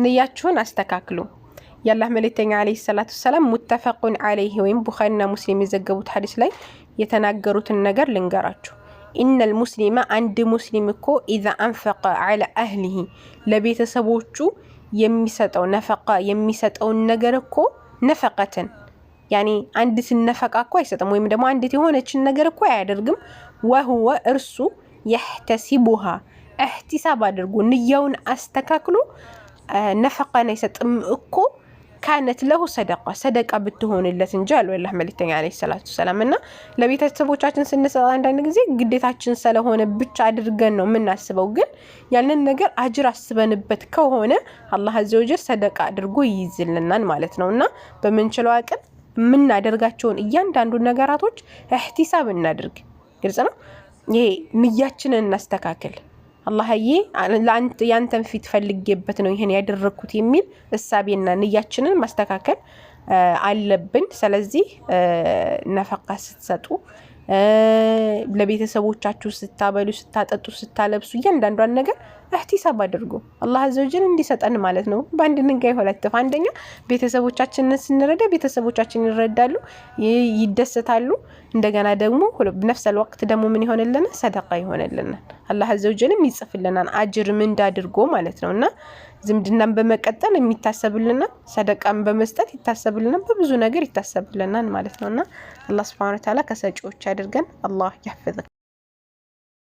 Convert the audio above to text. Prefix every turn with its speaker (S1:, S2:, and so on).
S1: ንያችሁን አስተካክሉ ያላህ መልእክተኛ አለይሂ ሰላቱ ሰላም ሙተፈቁን አለይሂ ወይም ቡኻሪና ሙስሊም የዘገቡት ሐዲስ ላይ የተናገሩትን ነገር ልንገራችሁ ኢነል ሙስሊማ አንድ ሙስሊም እኮ اذا انفق على اهله ለቤተሰቦቹ የሚሰጠው ነፈቃ የሚሰጠው ነገር እኮ ነፈቀተን يعني አንድ ሲነፈቃ እኮ አይሰጥም ወይም ደግሞ አንዲት የሆነችን ነገር እኮ አያደርግም وهو እርሱ يحتسبها احتساب አድርጎ ንያውን አስተካክሎ ነፈቃን አይሰጥም እኮ كانت له صدقه ብትሆንለት እንጂ አለ አላህ መልእክተኛ አለይሂ ሰላቱ ሰላምና ለቤተሰቦቻችን ስንሰጥ አንዳንድ ጊዜ ግዴታችን ስለሆነ ብቻ አድርገን ነው የምናስበው ግን ያንን ነገር አጅር አስበንበት ከሆነ አላህ አዘወጀል ሰደቃ አድርጎ ይይዝልናል ማለት ነውና በመንችለው አቅም ምን አደርጋቸውን እያንዳንዱ ነገራቶች احتساب እናድርግ ግልጽ ነው ይሄ ንያችንን እናስተካክል አላህዬ ያንተን ፊት ፈልጌበት ነው ይሄን ያደረኩት የሚል እሳቤና ንያችንን ማስተካከል አለብን ስለዚህ ነፈቃ ስትሰጡ ለቤተሰቦቻችሁ ስታበሉ ስታጠጡ ስታለብሱ እያንዳንዷን ነገር احتساب አድርጉ አላህ አዘወጀል እንዲሰጠን ማለት ነው በአንድ ድንጋይ ሁለት ወፍ አንደኛ ቤተሰቦቻችንን ስንረዳ ቤተሰቦቻችን ይረዳሉ ይደሰታሉ እንደገና ደግሞ በነፍሰል ወቅት ደግሞ ምን ይሆነልና ሰደቃ ይሆነልና አላህ አዘወጀል ይጽፍልናል አጅር ምን እንዳድርጎ ማለት ነውና ዝምድናን በመቀጠል የሚታሰብልና ሰደቃን በመስጠት ይታሰብልና በብዙ ነገር ይታሰብልናል ማለት ነውና አላህ Subhanahu Wa Ta'ala ከሰጪዎች ያድርገን አላህ ያፈዘ